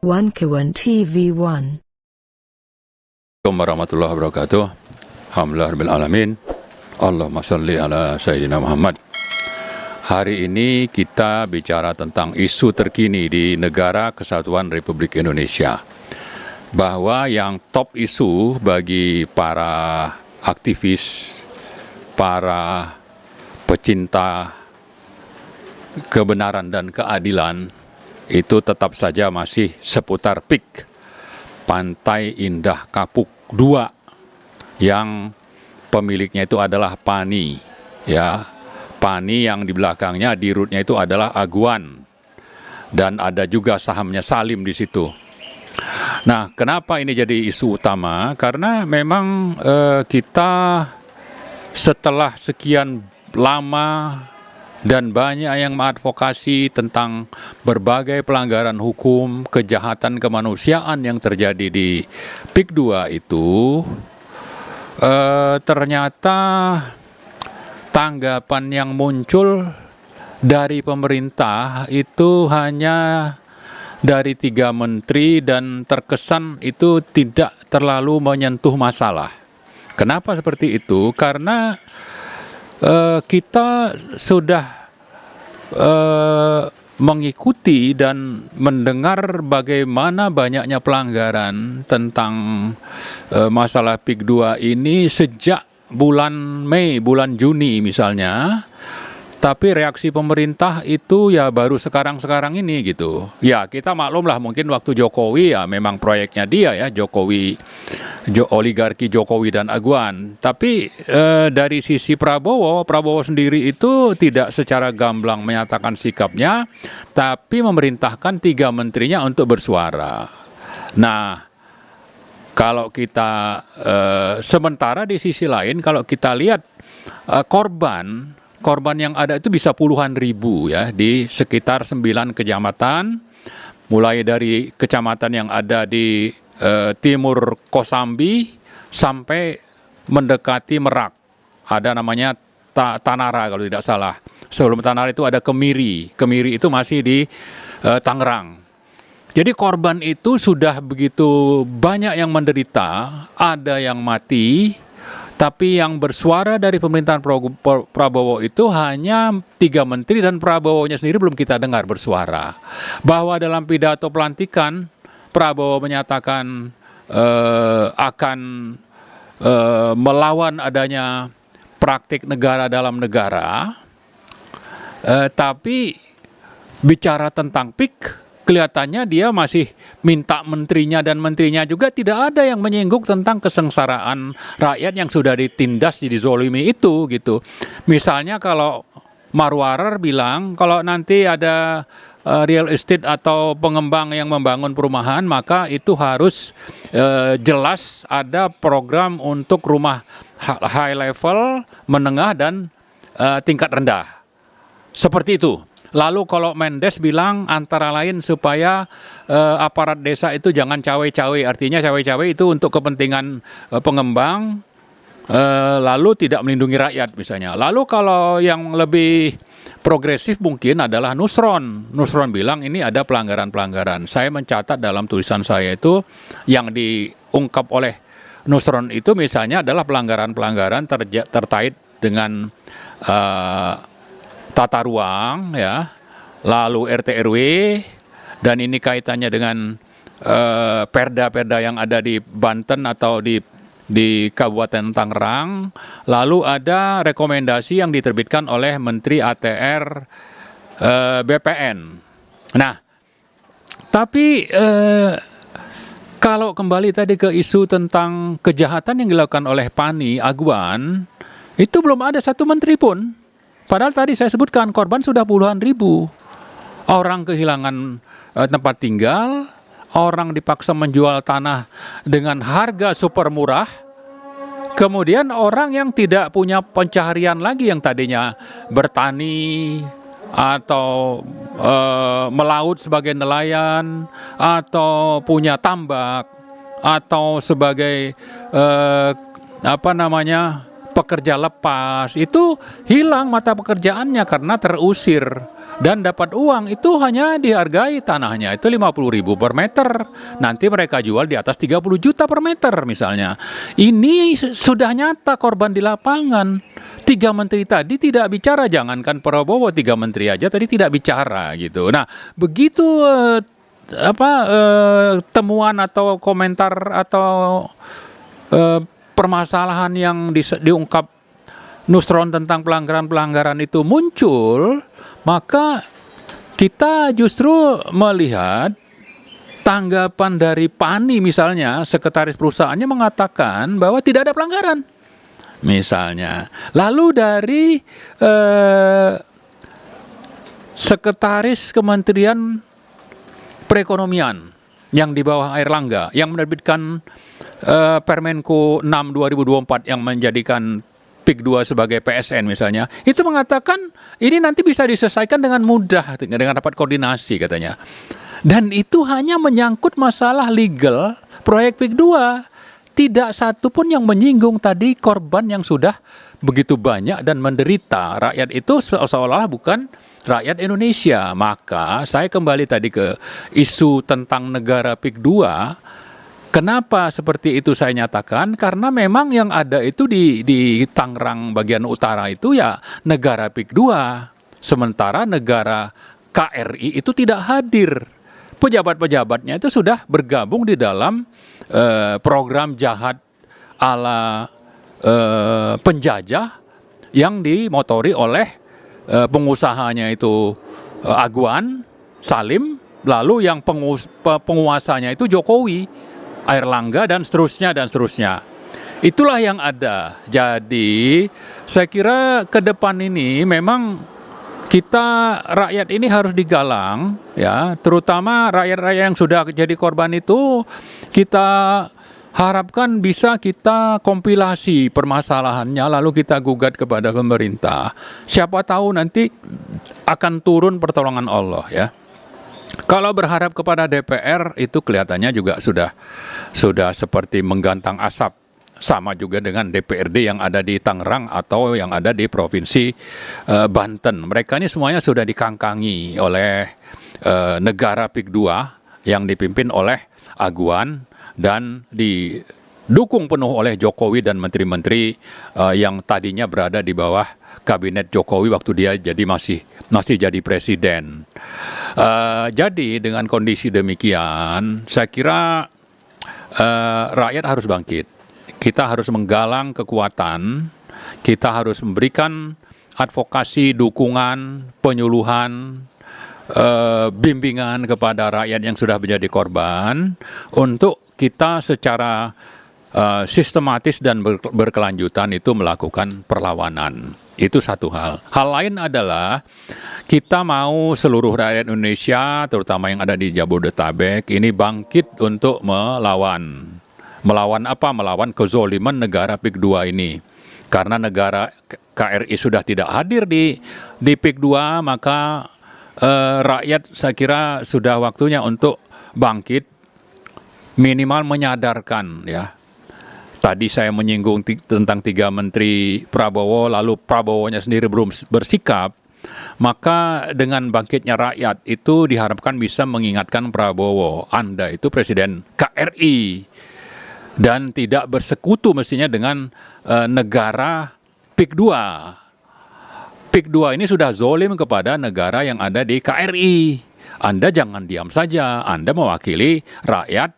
One Kewan TV1. Assalamualaikum warahmatullahi wabarakatuh. Alhamdulillah rabbil alamin. Allahumma shalli ala sayyidina Muhammad. Hari ini kita bicara tentang isu terkini di Negara Kesatuan Republik Indonesia. Bahwa yang top isu bagi para aktivis, para pecinta kebenaran dan keadilan itu tetap saja masih seputar PIK, Pantai Indah Kapuk 2, yang pemiliknya itu adalah PANI, ya. PANI yang di belakangnya di rootnya itu adalah Aguan, dan ada juga sahamnya Salim di situ. Nah, kenapa ini jadi isu utama? Karena memang kita setelah sekian lama dan banyak yang mengadvokasi tentang berbagai pelanggaran hukum, kejahatan kemanusiaan yang terjadi di PIK 2 itu, ternyata tanggapan yang muncul dari pemerintah itu hanya dari 3 menteri dan terkesan itu tidak terlalu menyentuh masalah. Kenapa seperti itu? Karena kita sudah mengikuti dan mendengar bagaimana banyaknya pelanggaran tentang masalah PIK 2 ini sejak bulan Mei, bulan Juni misalnya. Tapi reaksi pemerintah itu ya baru sekarang-sekarang ini gitu. Ya kita maklum lah, mungkin waktu Jokowi ya memang proyeknya dia ya, oligarki Jokowi dan Aguan. Tapi dari sisi Prabowo sendiri itu tidak secara gamblang menyatakan sikapnya, tapi memerintahkan 3 menterinya untuk bersuara. Nah, kalau kita sementara di sisi lain, kalau kita lihat korban yang ada itu bisa puluhan ribu ya di sekitar 9 kecamatan, mulai dari kecamatan yang ada di timur Kosambi sampai mendekati Merak. Ada namanya Tanara kalau tidak salah. Sebelum Tanara itu ada Kemiri. Kemiri itu masih di Tangerang. Jadi korban itu sudah begitu banyak yang menderita, ada yang mati. Tapi yang bersuara dari pemerintahan Prabowo itu hanya 3 menteri, dan Prabowo-nya sendiri belum kita dengar bersuara. Bahwa dalam pidato pelantikan, Prabowo menyatakan akan melawan adanya praktik negara dalam negara. Tapi bicara tentang PIK, kelihatannya dia masih minta menterinya, dan menterinya juga tidak ada yang menyinggung tentang kesengsaraan rakyat yang sudah ditindas, dizolimi itu gitu. Misalnya kalau Marwarar bilang kalau nanti ada real estate atau pengembang yang membangun perumahan, maka itu harus jelas ada program untuk rumah high level, menengah, dan tingkat rendah. Seperti itu. Lalu kalau Mendes bilang antara lain supaya aparat desa itu jangan cawe-cawe, artinya cawe-cawe itu untuk kepentingan pengembang, lalu tidak melindungi rakyat misalnya. Lalu kalau yang lebih progresif mungkin adalah Nusron. Nusron bilang ini ada pelanggaran-pelanggaran. Saya mencatat dalam tulisan saya itu yang diungkap oleh Nusron itu misalnya adalah pelanggaran-pelanggaran terkait dengan tata ruang ya, lalu RT RW, dan ini kaitannya dengan perda-perda yang ada di Banten atau di Kabupaten Tangerang. Lalu ada rekomendasi yang diterbitkan oleh Menteri ATR BPN. Nah, tapi kalau kembali tadi ke isu tentang kejahatan yang dilakukan oleh PANI, Aguan, itu belum ada 1 menteri pun. Padahal tadi saya sebutkan korban sudah puluhan ribu. Orang kehilangan tempat tinggal, orang dipaksa menjual tanah dengan harga super murah. Kemudian orang yang tidak punya pencaharian lagi, yang tadinya bertani atau melaut sebagai nelayan, atau punya tambak, atau sebagai pekerja lepas, itu hilang mata pekerjaannya karena terusir dan dapat uang itu hanya dihargai tanahnya itu 50.000 per meter. Nanti mereka jual di atas 30 juta per meter misalnya. Ini sudah nyata korban di lapangan. 3 menteri tadi tidak bicara, jangankan Prabowo, 3 menteri aja tadi tidak bicara gitu. Nah, begitu temuan atau komentar atau permasalahan yang diungkap Nusron tentang pelanggaran-pelanggaran itu muncul, maka kita justru melihat tanggapan dari PANI misalnya, sekretaris perusahaannya mengatakan bahwa tidak ada pelanggaran misalnya. Lalu dari sekretaris Kementerian Perekonomian yang di bawah Airlangga yang menerbitkan Permenko 6 2024 yang menjadikan PIK 2 sebagai PSN misalnya, itu mengatakan ini nanti bisa diselesaikan dengan mudah dengan dapat koordinasi katanya. Dan itu hanya menyangkut masalah legal proyek PIK 2. Tidak satu pun yang menyinggung tadi korban yang sudah begitu banyak dan menderita. Rakyat itu seolah-olah bukan rakyat Indonesia. Maka saya kembali tadi ke isu tentang negara PIK 2. Kenapa seperti itu saya nyatakan? Karena memang yang ada itu di Tangerang bagian utara itu ya negara PIK 2. Sementara negara KRI itu tidak hadir. Pejabat-pejabatnya itu sudah bergabung di dalam program jahat ala penjajah yang dimotori oleh pengusahanya itu Agwan Salim, lalu yang penguasanya itu Jokowi, Airlangga dan seterusnya dan seterusnya. Itulah yang ada. Jadi saya kira ke depan ini memang kita rakyat ini harus digalang ya, terutama rakyat-rakyat yang sudah jadi korban itu kita harapkan bisa kita kompilasi permasalahannya lalu kita gugat kepada pemerintah. Siapa tahu nanti akan turun pertolongan Allah ya. Kalau berharap kepada DPR itu kelihatannya juga sudah seperti menggantang asap. Sama juga dengan DPRD yang ada di Tangerang atau yang ada di Provinsi Banten. Mereka ini semuanya sudah dikangkangi oleh negara PIK 2 yang dipimpin oleh Agwan dan didukung penuh oleh Jokowi dan menteri-menteri yang tadinya berada di bawah kabinet Jokowi waktu dia jadi masih jadi presiden. Jadi dengan kondisi demikian, saya kira rakyat harus bangkit. Kita harus menggalang kekuatan, kita harus memberikan advokasi, dukungan, penyuluhan, bimbingan kepada rakyat yang sudah menjadi korban untuk kita secara sistematis dan berkelanjutan itu melakukan perlawanan. Itu satu hal. Hal lain adalah kita mau seluruh rakyat Indonesia, terutama yang ada di Jabodetabek, ini bangkit untuk melawan. Melawan apa? Melawan kezoliman negara PIK 2 ini. Karena negara KRI sudah tidak hadir di PIK 2, maka rakyat saya kira sudah waktunya untuk bangkit, minimal menyadarkan ya. Tadi saya menyinggung tentang 3 menteri Prabowo, lalu Prabowo-nya sendiri belum bersikap, maka dengan bangkitnya rakyat itu diharapkan bisa mengingatkan Prabowo, Anda itu presiden KRI dan tidak bersekutu mestinya dengan negara PIK 2. PIK 2 ini sudah zolim kepada negara yang ada di KRI. Anda jangan diam saja, Anda mewakili rakyat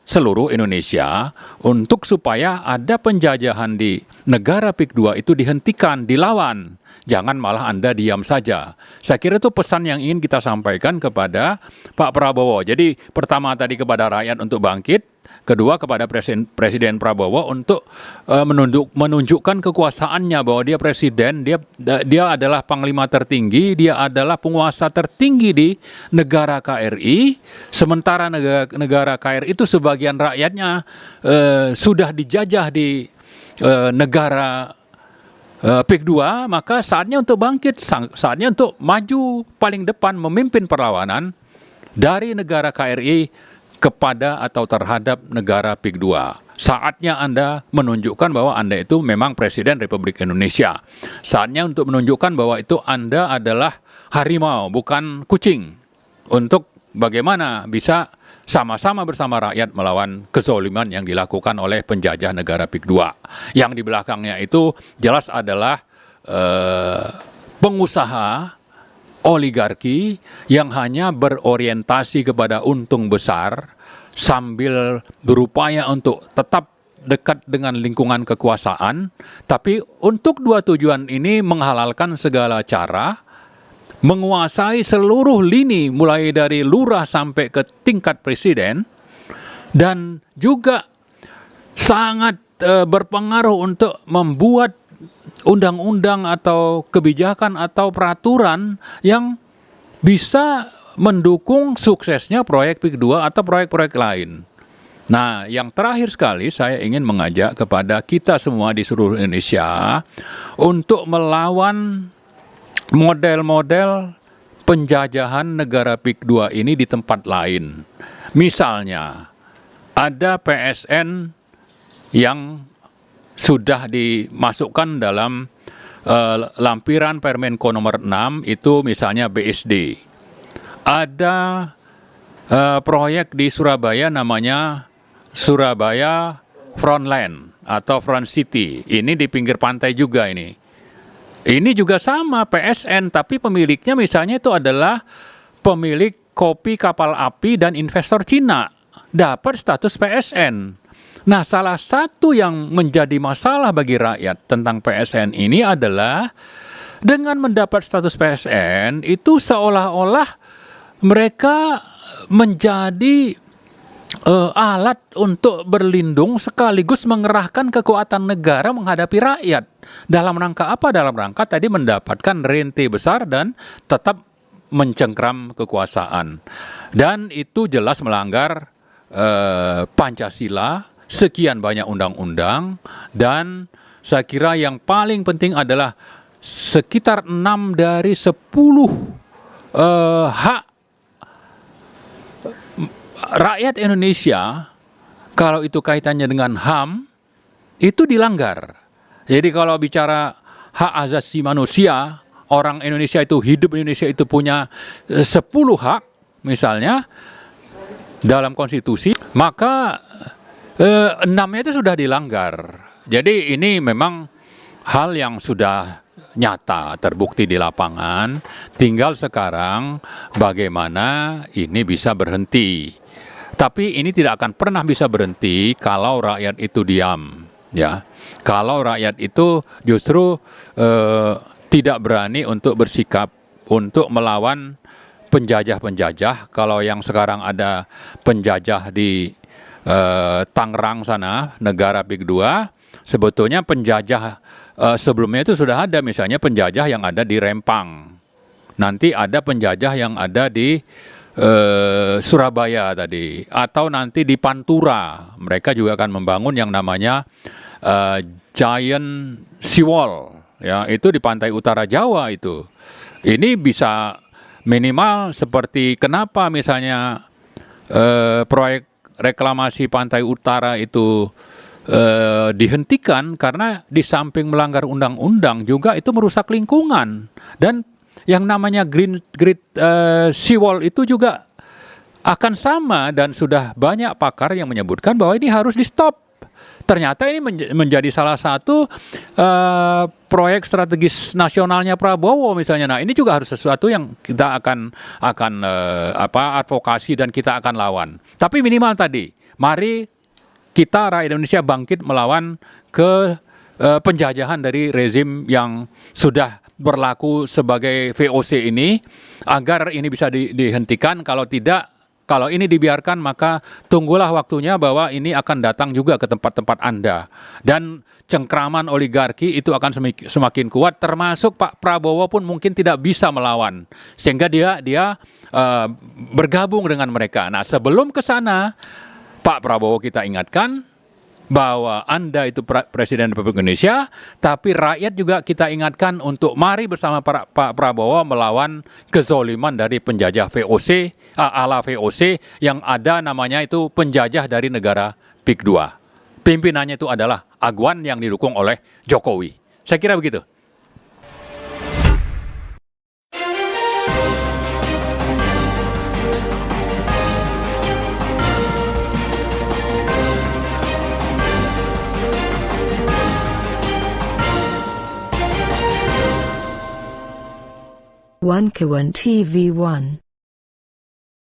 seluruh Indonesia untuk supaya ada penjajahan di negara PIK 2 itu dihentikan, dilawan. Jangan malah Anda diam saja. Saya kira itu pesan yang ingin kita sampaikan kepada Pak Prabowo. Jadi pertama tadi kepada rakyat untuk bangkit, kedua kepada Presiden Prabowo untuk menunjukkan kekuasaannya bahwa dia presiden, dia adalah panglima tertinggi, dia adalah penguasa tertinggi di negara KRI. Sementara negara KRI itu sebagian rakyatnya sudah dijajah di negara PIK 2, maka saatnya untuk bangkit, saatnya untuk maju paling depan memimpin perlawanan dari negara KRI kepada atau terhadap negara PIK 2. Saatnya Anda menunjukkan bahwa Anda itu memang Presiden Republik Indonesia. Saatnya untuk menunjukkan bahwa itu Anda adalah harimau, bukan kucing. Untuk bagaimana bisa sama-sama bersama rakyat melawan kezoliman yang dilakukan oleh penjajah negara PIK 2. Yang di belakangnya itu jelas adalah pengusaha oligarki yang hanya berorientasi kepada untung besar sambil berupaya untuk tetap dekat dengan lingkungan kekuasaan, tapi untuk dua tujuan ini menghalalkan segala cara, menguasai seluruh lini mulai dari lurah sampai ke tingkat presiden, dan juga sangat berpengaruh untuk membuat undang-undang atau kebijakan atau peraturan yang bisa mendukung suksesnya proyek PIK 2 atau proyek-proyek lain. Nah, yang terakhir sekali saya ingin mengajak kepada kita semua di seluruh Indonesia untuk melawan model-model penjajahan negara PIK 2 ini di tempat lain. Misalnya, ada PSN yang sudah dimasukkan dalam lampiran Permenko nomor 6, itu misalnya BSD. Ada proyek di Surabaya namanya Surabaya Frontline atau Front City. Ini di pinggir pantai juga ini. Ini juga sama PSN, tapi pemiliknya misalnya itu adalah pemilik kopi kapal api dan investor Cina. Dapat status PSN. Nah, salah satu yang menjadi masalah bagi rakyat tentang PSN ini adalah dengan mendapat status PSN itu seolah-olah mereka menjadi alat untuk berlindung sekaligus mengerahkan kekuatan negara menghadapi rakyat. Dalam rangka apa? Dalam rangka tadi mendapatkan rente besar dan tetap mencengkram kekuasaan. Dan itu jelas melanggar Pancasila, sekian banyak undang-undang, dan saya kira yang paling penting adalah sekitar 6 dari 10 hak rakyat Indonesia, kalau itu kaitannya dengan HAM, itu dilanggar. Jadi kalau bicara hak asasi manusia, orang Indonesia itu hidup di Indonesia itu punya 10 hak, misalnya, dalam konstitusi, maka 6-nya itu sudah dilanggar. Jadi ini memang hal yang sudah nyata, terbukti di lapangan. Tinggal sekarang bagaimana ini bisa berhenti. Tapi ini tidak akan pernah bisa berhenti kalau rakyat itu diam, ya. Kalau rakyat itu justru tidak berani untuk bersikap untuk melawan penjajah-penjajah. Kalau yang sekarang ada penjajah di Tangerang sana, negara PIK 2, sebetulnya penjajah sebelumnya itu sudah ada, misalnya penjajah yang ada di Rempang. Nanti ada penjajah yang ada di Surabaya tadi, atau nanti di Pantura. Mereka juga akan membangun yang namanya Giant Seawall, ya, itu di pantai utara Jawa itu. Ini bisa minimal seperti kenapa misalnya proyek reklamasi pantai utara itu dihentikan, karena di samping melanggar undang-undang juga itu merusak lingkungan. Dan yang namanya Great Seawall itu juga akan sama, dan sudah banyak pakar yang menyebutkan bahwa ini harus di stop. Ternyata ini menjadi salah satu proyek strategis nasionalnya Prabowo misalnya. Nah, ini juga harus sesuatu yang kita akan advokasi dan kita akan lawan. Tapi minimal tadi, mari kita rakyat Indonesia bangkit melawan penjajahan dari rezim yang sudah berlaku sebagai VOC ini, agar ini bisa dihentikan. Kalau tidak, kalau ini dibiarkan, maka tunggulah waktunya bahwa ini akan datang juga ke tempat-tempat Anda. Dan cengkraman oligarki itu akan semakin kuat, termasuk Pak Prabowo pun mungkin tidak bisa melawan. Sehingga dia bergabung dengan mereka. Nah, sebelum ke sana, Pak Prabowo kita ingatkan bahwa Anda itu Presiden Republik Indonesia, tapi rakyat juga kita ingatkan untuk mari bersama Pak Prabowo melawan kezoliman dari penjajah VOC, ala VOC yang ada namanya itu penjajah dari negara PIK 2. Pimpinannya itu adalah Agwan yang didukung oleh Jokowi. Saya kira begitu. One Kewan TV 1.